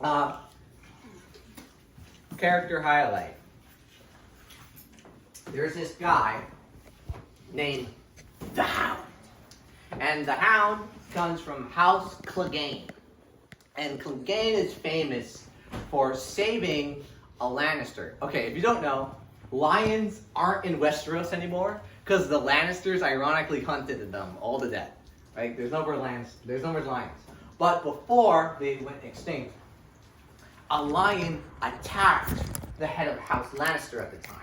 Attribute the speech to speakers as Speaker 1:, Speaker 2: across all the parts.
Speaker 1: Uh, Character highlight. There's this guy named the Hound. And the Hound comes from House Clegane. And Clegane is famous for saving a Lannister. Okay, if you don't know, lions aren't in Westeros anymore because the Lannisters ironically hunted them all to death. Right? There's no more lions. But before they went extinct, a lion attacked the head of House Lannister at the time.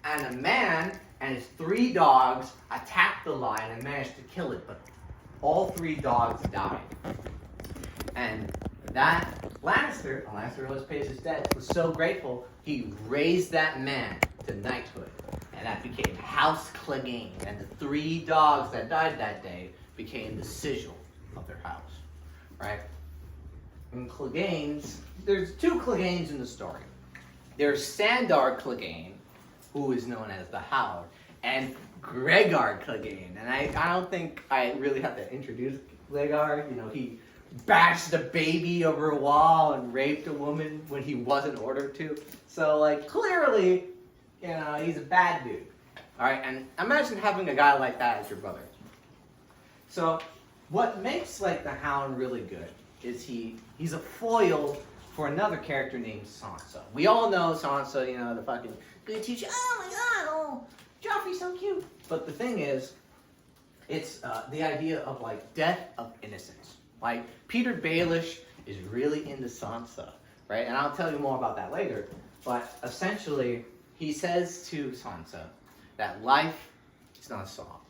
Speaker 1: And a man and his 3 dogs attacked the lion and managed to kill it, but all 3 dogs died. And that Lannister always pays his debts, was so grateful, he raised that man to knighthood. And that became House Clegane. And the 3 dogs that died that day became the sigil of their house. Right? And Clegane's, there's 2 Cleganes in the story. There's Sandor Clegane, who is known as the Hound, and Gregor Clegane. And I don't think I really have to introduce Gregor. You know, he bashed a baby over a wall and raped a woman when he wasn't ordered to. So, like, clearly, you know, he's a bad dude. All right, and imagine having a guy like that as your brother. So, what makes, like, the Hound really good is he's a foil for another character named Sansa. We all know Sansa, you know, the fucking good teacher. Oh my god, oh, Joffrey's so cute. But the thing is, it's the idea of, like, death of innocence. Like, Peter Baelish is really into Sansa, right? And I'll tell you more about that later. But essentially, he says to Sansa that life is not a song.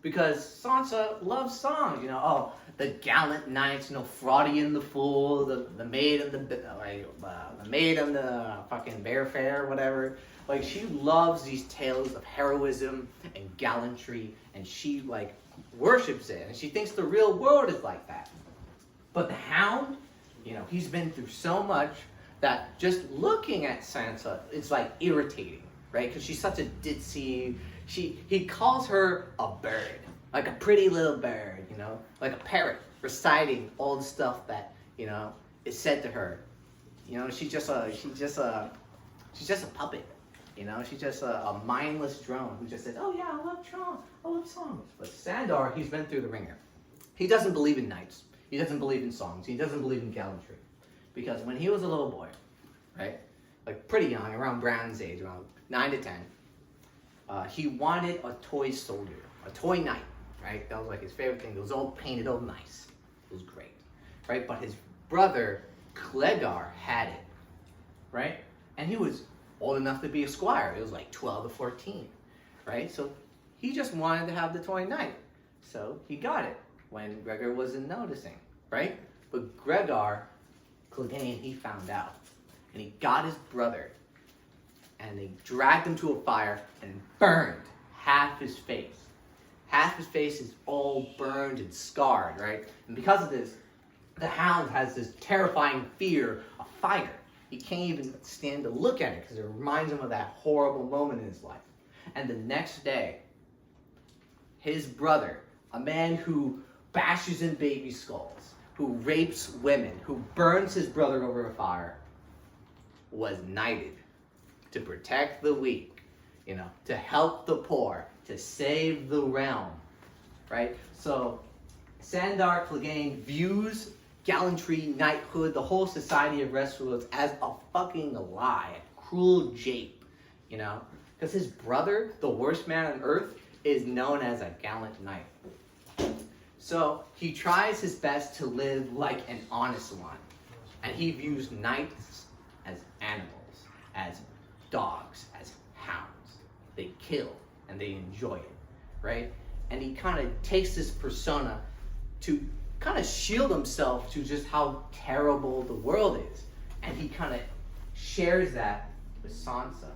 Speaker 1: Because Sansa loves songs, you know. Oh, the gallant knights, you know, Fraudian the fool, the maid and the maid and the fucking bear fair, whatever. Like, she loves these tales of heroism and gallantry, and she, like, worships it, and she thinks the real world is like that. But the Hound, you know, he's been through so much that just looking at Sansa, it's, like, irritating, right? Because she's such a ditzy. He calls her a bird, like a pretty little bird, you know, like a parrot reciting all the stuff that, you know, is said to her. You know, she's just a puppet. You know, she's just a mindless drone who just says, "Oh yeah, I love songs." But Sandor, he's been through the ringer. He doesn't believe in knights. He doesn't believe in songs. He doesn't believe in gallantry, because when he was a little boy, right, like pretty young, around Brown's age, around 9 to 10. He wanted a toy soldier, a toy knight, right? That was like his favorite thing. It was all painted all nice. It was great, right? But his brother, Clegane, had it, right? And he was old enough to be a squire. It was like 12 to 14, right? So he just wanted to have the toy knight. So he got it when Gregor wasn't noticing, right? But Gregor, Clegane, he found out. And he got his brother, and they dragged him to a fire and burned half his face. Half his face is all burned and scarred, right? And because of this, the Hound has this terrifying fear of fire. He can't even stand to look at it because it reminds him of that horrible moment in his life. And the next day, his brother, a man who bashes in baby skulls, who rapes women, who burns his brother over a fire, was knighted to protect the weak, you know, to help the poor, to save the realm, right? So Sandor Clegane views gallantry, knighthood, the whole society of Westeros as a fucking lie, a cruel jape, you know? Because his brother, the worst man on earth, is known as a gallant knight. So he tries his best to live like an honest one. And he views knights as animals, as dogs, as hounds. They kill and they enjoy it, right? And he kind of takes this persona to kind of shield himself to just how terrible the world is. And he kind of shares that with Sansa,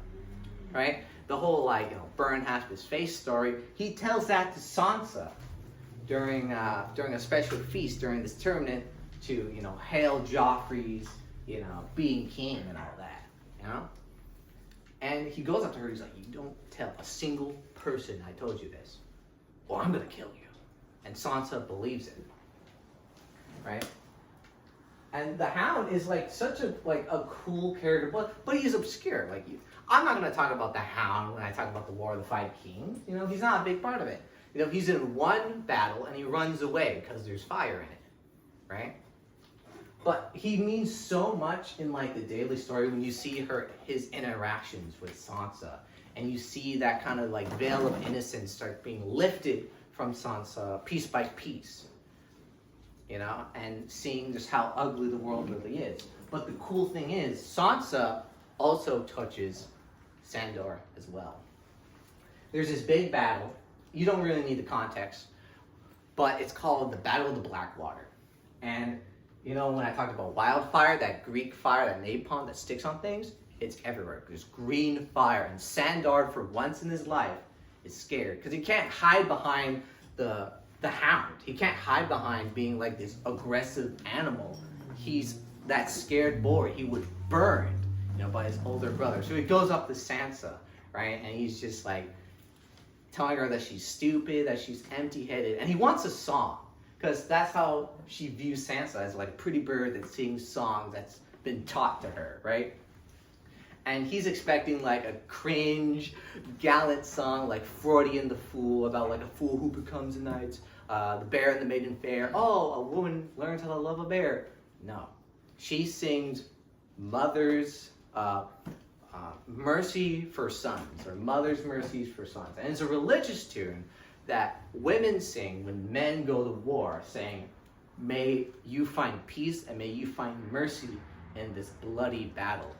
Speaker 1: right? The whole, like, you know, burn half his face story, he tells that to Sansa during a special feast during this tournament to, you know, hail Joffrey's, you know, being king and all that, you know? And he goes up to her, he's like, "You don't tell a single person I told you this, or I'm gonna kill you." And Sansa believes it, right? And the Hound is like such a cool character, but he's obscure. I'm not gonna talk about the Hound when I talk about the War of the Five Kings. You know, he's not a big part of it. You know, he's in one battle and he runs away because there's fire in it, right? But he means so much in like the daily story when you see his interactions with Sansa, and you see that kind of like veil of innocence start being lifted from Sansa piece by piece. You know, and seeing just how ugly the world really is. But the cool thing is, Sansa also touches Sandor as well. There's this big battle. You don't really need the context, but it's called the Battle of the Blackwater. And you know, when I talked about wildfire, that Greek fire, that napalm that sticks on things, it's everywhere. There's green fire, and Sandor, for once in his life, is scared because he can't hide behind the Hound. He can't hide behind being like this aggressive animal. He's that scared boy. He was burned, you know, by his older brother. So he goes up to Sansa, right? And he's just like telling her that she's stupid, that she's empty-headed. And he wants a song, because that's how she views Sansa, as like a pretty bird that sings songs that's been taught to her, right? And he's expecting like a cringe, gallant song like Freudian the Fool, about like a fool who becomes a knight, the bear and the maiden fair. Oh, a woman learns how to love a bear. No. She sings mother's mercy for sons, or mother's mercies for sons. And it's a religious tune that women sing when men go to war, saying, may you find peace and may you find mercy in this bloody battle.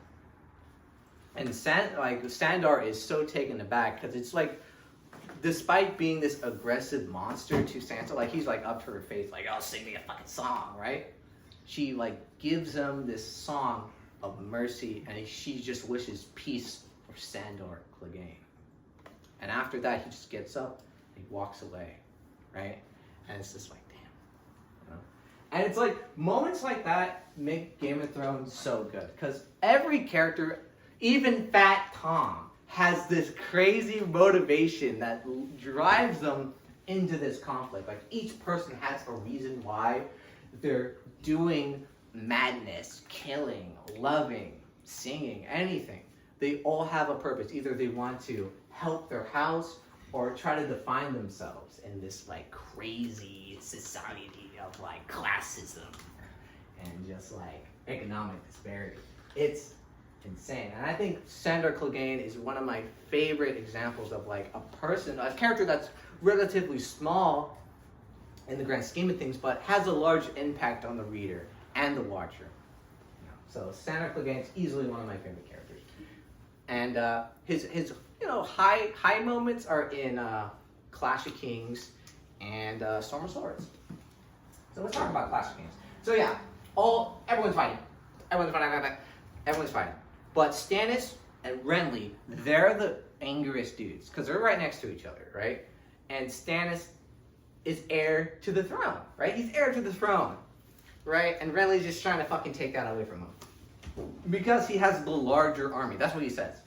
Speaker 1: And Sandor is so taken aback because it's like, despite being this aggressive monster to Sansa, like he's like up to her face, like, oh, sing me a fucking song, right? She like gives him this song of mercy, and she just wishes peace for Sandor Clegane. And after that, he just gets up and he walks away, right? And it's just like, damn, you know? And it's like moments like that make Game of Thrones so good, because every character, even Fat Tom, has this crazy motivation that drives them into this conflict. Like each person has a reason why they're doing madness, killing, loving, singing, anything. They all have a purpose. Either they want to help their house or try to define themselves in this like crazy society of like classism and just like economic disparity. It's insane. And I think Sandor Clegane is one of my favorite examples of like a character that's relatively small in the grand scheme of things, but has a large impact on the reader and the watcher. So Sandor Clegane is easily one of my favorite characters. And his high moments are in Clash of Kings and Storm of Swords. So let's talk about Clash of Kings. So yeah, everyone's fighting. Everyone's fighting. But Stannis and Renly, they're the angriest dudes, because they're right next to each other, right? And Stannis is heir to the throne, right? He's heir to the throne, right? And Renly's just trying to fucking take that away from him, because he has the larger army. That's what he says.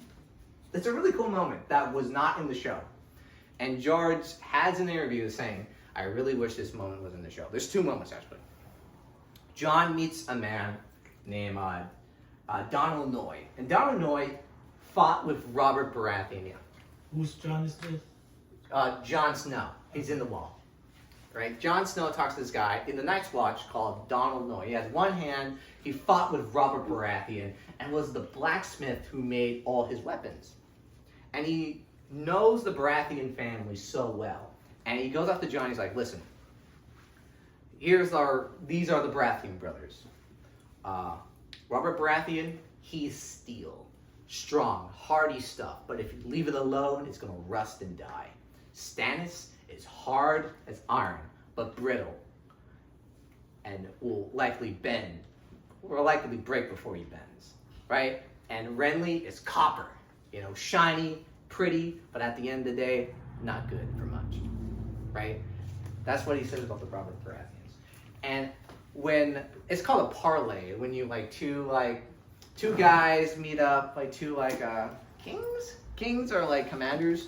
Speaker 1: It's a really cool moment that was not in the show. And George has an interview saying, I really wish this moment was in the show. There's two moments, actually. Jon meets a man named Donald Noy. And Donald Noy fought with Robert Baratheon.
Speaker 2: Who's Jon is this?
Speaker 1: Jon Snow. He's in the Wall. Right? Jon Snow talks to this guy in the Night's Watch called Donald Noy. He has one hand. He fought with Robert Baratheon and was the blacksmith who made all his weapons. And he knows the Baratheon family so well. And he goes up to Jon. He's like, listen, these are the Baratheon brothers. Robert Baratheon, he's steel. Strong, hardy stuff. But if you leave it alone, it's going to rust and die. Stannis is hard as iron, but brittle. And will likely bend. Will likely break before he bends. Right? And Renly is copper. Shiny, pretty, but at the end of the day, not good for much. Right? That's what he says about the Robert Baratheons. And when it's called a parlay, when you two guys meet up, two kings or commanders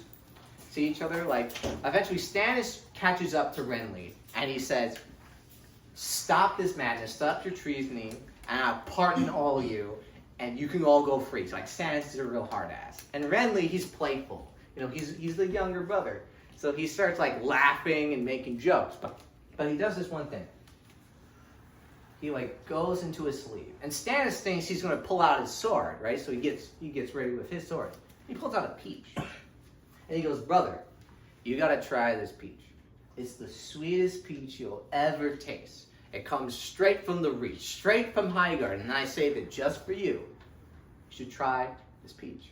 Speaker 1: see each other, eventually Stannis catches up to Renly and he says, stop this madness, stop your treasoning, and I'll pardon all of you, and you can all go free. So like Stannis is a real hard ass. And Renly, he's playful. You know, he's the younger brother. So he starts like laughing and making jokes. But he does this one thing. He like goes into his sleeve. And Stannis thinks he's gonna pull out his sword, right? So he gets ready with his sword. He pulls out a peach. And he goes, brother, you gotta try this peach. It's the sweetest peach you'll ever taste. It comes straight from the Reach, straight from Highgarden, and I saved it just for you. You should try this peach.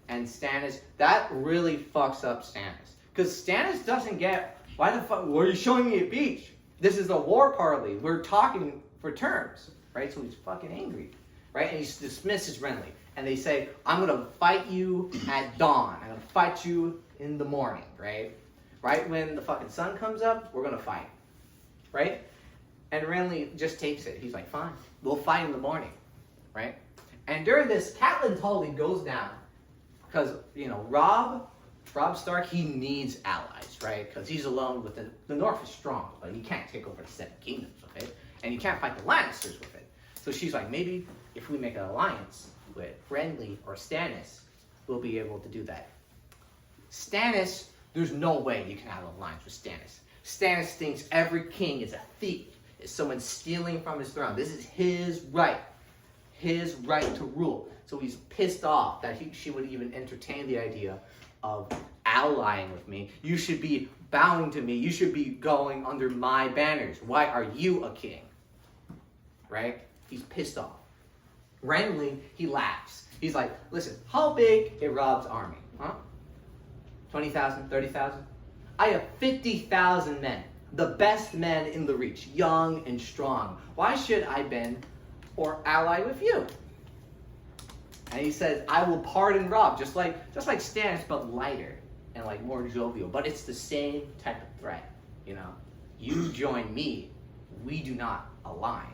Speaker 1: And Stannis, that really fucks up Stannis. Because Stannis doesn't get, why the fuck, why are you showing me a peach? This is a war parley. We're talking for terms, right? So he's fucking angry, right? And he dismisses Renly. And they say, I'm going to fight you at dawn. I'm going to fight you in the morning, right? Right when the fucking sun comes up, we're going to fight, right? And Renly just takes it. He's like, fine, we'll fight in the morning, right? And during this, Catelyn Tully goes down because, you know, Robb Stark, he needs allies, right? Because he's alone with the North is strong, but he can't take over the Seven Kingdoms with it. And you can't fight the Lannisters with it. So she's like, maybe if we make an alliance with Renly or Stannis, we'll be able to do that. Stannis, there's no way you can have an alliance with Stannis. Stannis thinks every king is a thief, is someone stealing from his throne. This is his right to rule. So he's pissed off that she would even entertain the idea of allying with me. You should be bowing to me. You should be going under my banners. Why are you a king? Right? He's pissed off. Renly, he laughs. He's like, listen, how big is Robb's army? Huh? 20,000, 30,000? I have 50,000 men. The best men in the Reach. Young and strong. Why should I bend or ally with you? And he says, I will pardon Robb, just like Stannis, but lighter and like more jovial. But it's the same type of threat, you know. You join me, we do not align.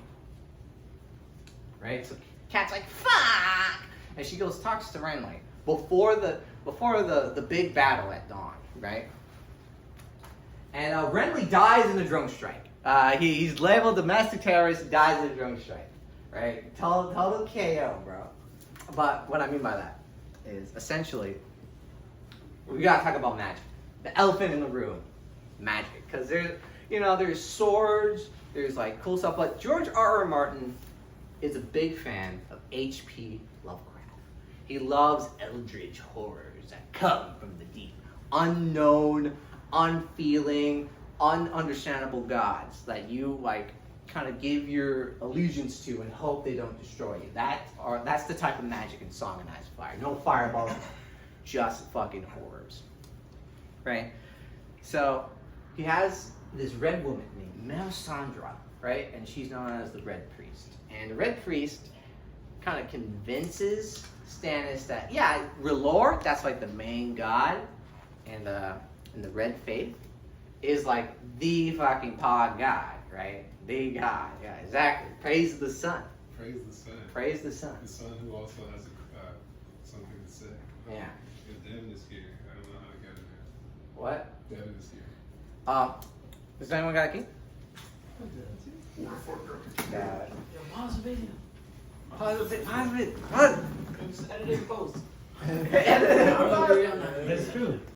Speaker 1: Right? So Kat's like, fuck! And she goes, talks to Renly before the big battle at dawn, right? And Renly dies in a drone strike. He's labeled domestic terrorist, dies in a drone strike, right? Total KO, bro. But what I mean by that is essentially, we gotta talk about magic. The elephant in the room, magic. Because there's swords, there's like cool stuff. But George R.R. Martin is a big fan of H.P. Lovecraft. He loves eldritch horrors that come from the deep, unknown, unfeeling, ununderstandable gods that you like kind of give your allegiance to and hope they don't destroy you. That's the type of magic in Song of Ice and Fire. No fireballs, just fucking horrors. Right? So he has this red woman named Melisandre, right? And she's known as the Red Priest. And the Red Priest kind of convinces Stannis that, yeah, R'hllor, that's like the main god in the Red Faith, is like the fucking pod god, right? The god, yeah, exactly. Praise the sun.
Speaker 3: Praise the sun.
Speaker 1: Praise the sun.
Speaker 3: The sun who also has something to say.
Speaker 1: Yeah.
Speaker 3: If Devin is here, I don't know how to get in there.
Speaker 1: What?
Speaker 3: Devin is here.
Speaker 1: Does anyone got a key?
Speaker 2: Yeah, pause the video.
Speaker 1: Pause it. Pause.
Speaker 2: Just edit it post.
Speaker 1: Edit it.
Speaker 2: That's true.